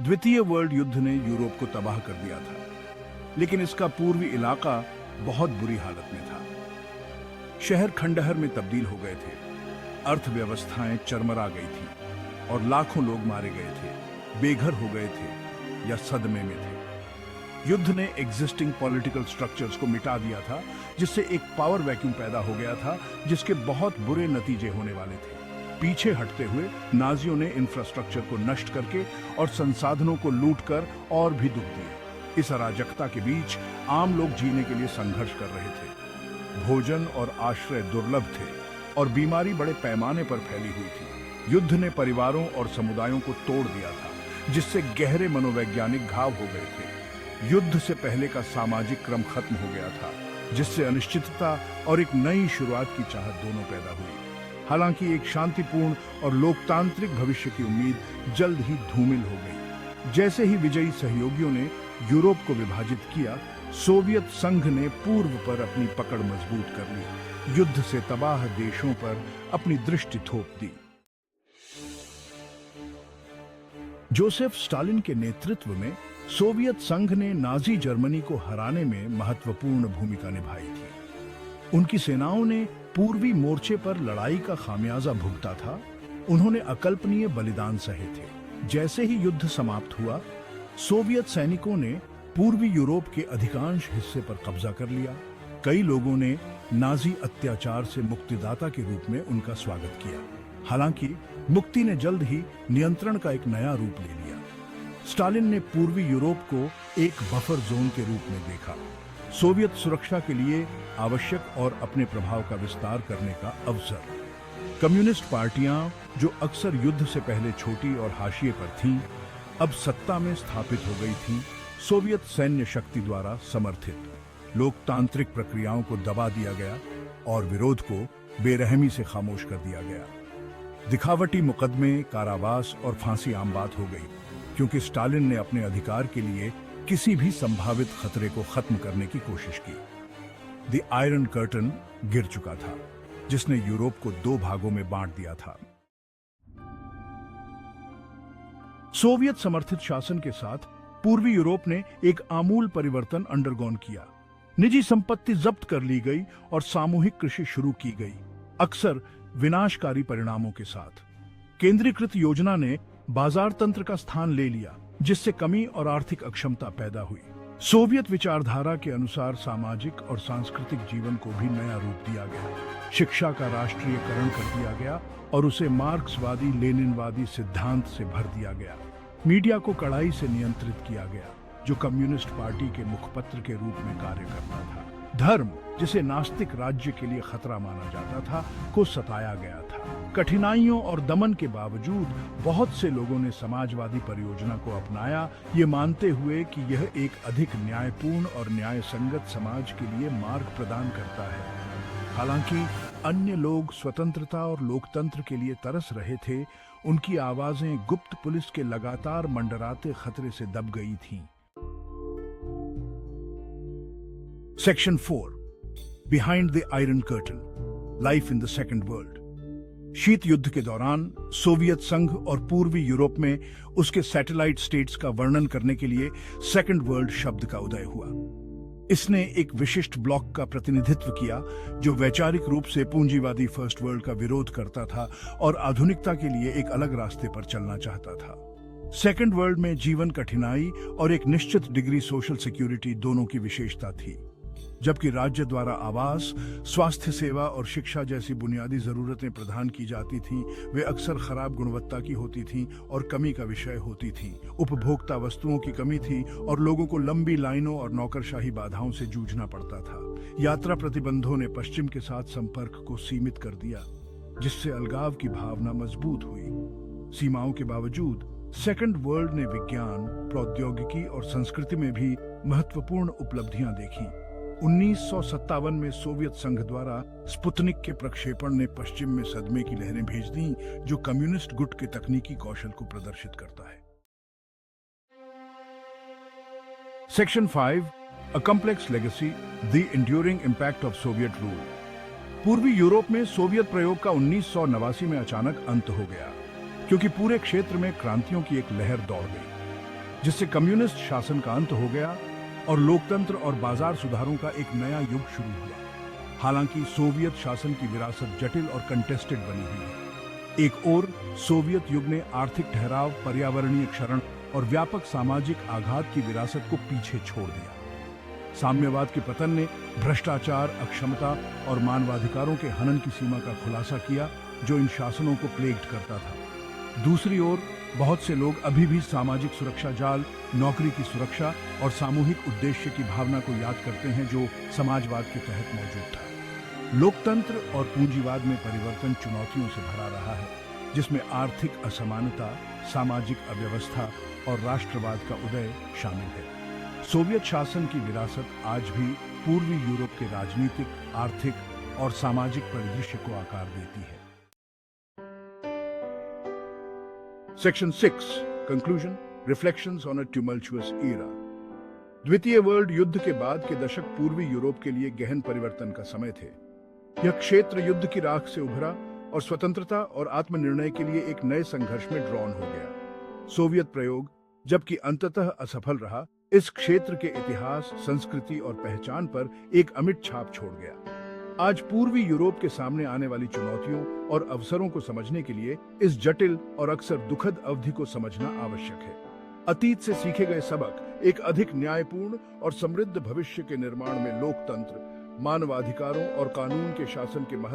द्वितीय वर्ल्ड युद्ध ने यूरोप को तबाह कर दिया था, लेकिन इसका पूर्वी इलाका बहुत बुरी हालत में था। शहर खंडहर में तब्दील हो गए थे, अर्थव्यवस्थाएं चरमरा गई थी और लाखों लोग मारे गए थे, बेघर हो गए थे या सदमे में थे। युद्ध ने एग्जिस्टिंग पॉलिटिकल स्ट्रक्चर्स को मिटा दिया था, जिससे एक पावर वैक्यूम पैदा हो गया था जिसके बहुत बुरे नतीजे होने वाले थे। पीछे हटते हुए नाजियों ने इंफ्रास्ट्रक्चर को नष्ट करके और संसाधनों को लूटकर और भी दुख दिए। इस अराजकता के बीच आम लोग जीने के लिए संघर्ष कर रहे थे। भोजन और आश्रय दुर्लभ थे और बीमारी बड़े पैमाने पर फैली हुई थी। युद्ध ने परिवारों और समुदायों को तोड़ दिया था, जिससे गहरे मनोवैज्ञानिक घाव हो गए थे। युद्ध से पहले का सामाजिक क्रम खत्म हो गया था, जिससे अनिश्चितता और एक नई शुरुआत की चाहत दोनों पैदा हुई। हालांकि एक शांतिपूर्ण और लोकतांत्रिक भविष्य की उम्मीद जल्द ही धूमिल हो गई। जैसे ही विजयी सहयोगियों ने यूरोप को विभाजित किया, सोवियत संघ ने पूर्व पर अपनी पकड़ मजबूत कर ली, युद्ध से तबाह देशों पर अपनी दृष्टि थोप दी। जोसेफ स्टालिन के नेतृत्व में सोवियत संघ ने नाजी जर्मनी को हराने में महत्वपूर्ण भूमिका निभाई थी। उनकी सेनाओं ने पूर्वी मोर्चे पर लड़ाई का खामियाजा भुगता था। उन्होंने अकल्पनीय बलिदान सहे थे। जैसे ही युद्ध समाप्त हुआ, सोवियत सैनिकों ने पूर्वी यूरोप के अधिकांश हिस्से पर कब्जा कर लिया। कई लोगों ने नाजी अत्याचार से मुक्तिदाता के रूप में उनका स्वागत किया। हालांकि मुक्ति ने जल्द ही नियंत्रण का एक नया रूप ले लिया। स्टालिन ने पूर्वी यूरोप को एक बफर जोन के रूप में देखा, सोवियत सुरक्षा के लिए आवश्यक और अपने प्रभाव का विस्तार करने का अवसर। कम्युनिस्ट पार्टियां, जो अक्सर युद्ध से पहले छोटी और हाशिए पर थीं, अब सत्ता में स्थापित हो गई थीं, सोवियत सैन्य शक्ति द्वारा समर्थित। लोकतांत्रिक प्रक्रियाओं को दबा दिया गया और विरोध को बेरहमी से खामोश कर दिया गया। दिखावटी मुकदमे, कारावास और फांसी आम बात हो गई, क्योंकि स्टालिन ने अपने अधिकार के लिए किसी भी संभावित खतरे को खत्म करने की कोशिश की। द आयरन कर्टन गिर चुका था, जिसने यूरोप को दो भागों में बांट दिया था। सोवियत समर्थित शासन के साथ पूर्वी यूरोप ने एक आमूल परिवर्तन अंडरगॉन किया। निजी संपत्ति जब्त कर ली गई और सामूहिक कृषि शुरू की गई, अक्सर विनाशकारी परिणामों के साथ। केंद्रीकृत योजना ने बाजार तंत्र का स्थान ले लिया, जिससे कमी और आर्थिक अक्षमता पैदा हुई। सोवियत विचारधारा के अनुसार सामाजिक और सांस्कृतिक जीवन को भी नया रूप दिया गया। शिक्षा का राष्ट्रीयकरण कर दिया गया और उसे मार्क्सवादी लेनिनवादी सिद्धांत से भर दिया गया। मीडिया को कड़ाई से नियंत्रित किया गया, जो कम्युनिस्ट पार्टी के मुखपत्र के रूप में कार्य करता था। धर्म, जिसे नास्तिक राज्य के लिए खतरा माना जाता था, को सताया गया था। कठिनाइयों और दमन के बावजूद बहुत से लोगों ने समाजवादी परियोजना को अपनाया, ये मानते हुए कि यह एक अधिक न्यायपूर्ण और न्यायसंगत समाज के लिए मार्ग प्रदान करता है। हालांकि अन्य लोग स्वतंत्रता और लोकतंत्र के लिए तरस रहे थे। उनकी आवाजें गुप्त पुलिस के लगातार मंडराते खतरे से दब गई थीं। Section 4, behind the iron curtain, life in the second world. शीत युद्ध के दौरान सोवियत संघ और पूर्वी यूरोप में उसके सैटेलाइट स्टेट्स का वर्णन करने के लिए सेकेंड वर्ल्ड शब्द का उदय हुआ। इसने एक विशिष्ट ब्लॉक का प्रतिनिधित्व किया, जो वैचारिक रूप से पूंजीवादी फर्स्ट वर्ल्ड का विरोध करता था और आधुनिकता के लिए एक अलग रास्ते पर चलना चाहता था। सेकेंड वर्ल्ड में जीवन कठिनाई और एक निश्चित डिग्री सोशल सिक्योरिटी दोनों की विशेषता थी, जबकि राज्य द्वारा आवास, स्वास्थ्य सेवा और शिक्षा जैसी बुनियादी जरूरतें प्रदान की जाती थीं, वे अक्सर खराब गुणवत्ता की होती थीं और कमी का विषय होती थीं। उपभोक्ता वस्तुओं की कमी थी और लोगों को लंबी लाइनों और नौकरशाही बाधाओं से जूझना पड़ता था। यात्रा प्रतिबंधों ने पश्चिम के साथ संपर्क को सीमित कर दिया, जिससे अलगाव की भावना मजबूत हुई। सीमाओं के बावजूद सेकेंड वर्ल्ड ने विज्ञान, प्रौद्योगिकी और संस्कृति में भी महत्वपूर्ण उपलब्धियां देखी। 1957 में सोवियत संघ द्वारा स्पुतनिक के प्रक्षेपण ने पश्चिम में सदमे की लहरें भेज दी, जो कम्युनिस्ट गुट के तकनीकी कौशल को प्रदर्शित करता है। Section 5, a complex legacy, the enduring impact of Soviet rule. पूर्वी यूरोप में सोवियत प्रयोग का 1989 में अचानक अंत हो गया, क्योंकि पूरे क्षेत्र में क्रांतियों की एक लहर दौड़ गई। जिससे कम्युनिस्ट शासन का अंत हो गया और लोकतंत्र और बाजार सुधारों का एक नया युग शुरू हुआ। हालांकि सोवियत शासन की विरासत जटिल और कंटेस्टेड बनी हुई है। एक ओर सोवियत युग ने आर्थिक ठहराव, पर्यावरणीय क्षरण और व्यापक सामाजिक आघात की विरासत को पीछे छोड़ दिया। साम्यवाद के पतन ने भ्रष्टाचार, अक्षमता और मानवाधिकारों के हनन की सीमा का खुलासा किया, जो इन शासनों को प्लेग्ड करता था। दूसरी ओर बहुत से लोग अभी भी सामाजिक सुरक्षा जाल, नौकरी की सुरक्षा और सामूहिक उद्देश्य की भावना को याद करते हैं, जो समाजवाद के तहत मौजूद था। लोकतंत्र और पूंजीवाद में परिवर्तन चुनौतियों से भरा रहा है, जिसमें आर्थिक असमानता, सामाजिक अव्यवस्था और राष्ट्रवाद का उदय शामिल है। सोवियत शासन की विरासत आज भी पूर्वी यूरोप के राजनीतिक, आर्थिक और सामाजिक परिदृश्य को आकार देती है। Section 6 conclusion, reflections on a tumultuous era. द्वितीय वर्ल्ड युद्ध के बाद के दशक पूर्वी यूरोप के लिए गहन परिवर्तन का समय थे। यह क्षेत्र युद्ध की राख से उभरा और स्वतंत्रता और आत्मनिर्णय के लिए एक नए संघर्ष में ड्रॉन हो गया। सोवियत प्रयोग, जबकि अंततः असफल रहा, इस क्षेत्र के इतिहास, संस्कृति और पहचान पर एक अमिट छाप छोड़ गया। आज पूर्वी यूरोप के सामने आने वाली चुनौतियों और अवसरों को समझने के लिए इस जटिल और अक्सर दुखद अवधि को समझना आवश्यक है। अतीत से सीखे गए सबक एक अधिक न्यायपूर्ण और समृद्ध भविष्य के निर्माण में लोकतंत्र, मानवाधिकारों और कानून के शासन के महत्व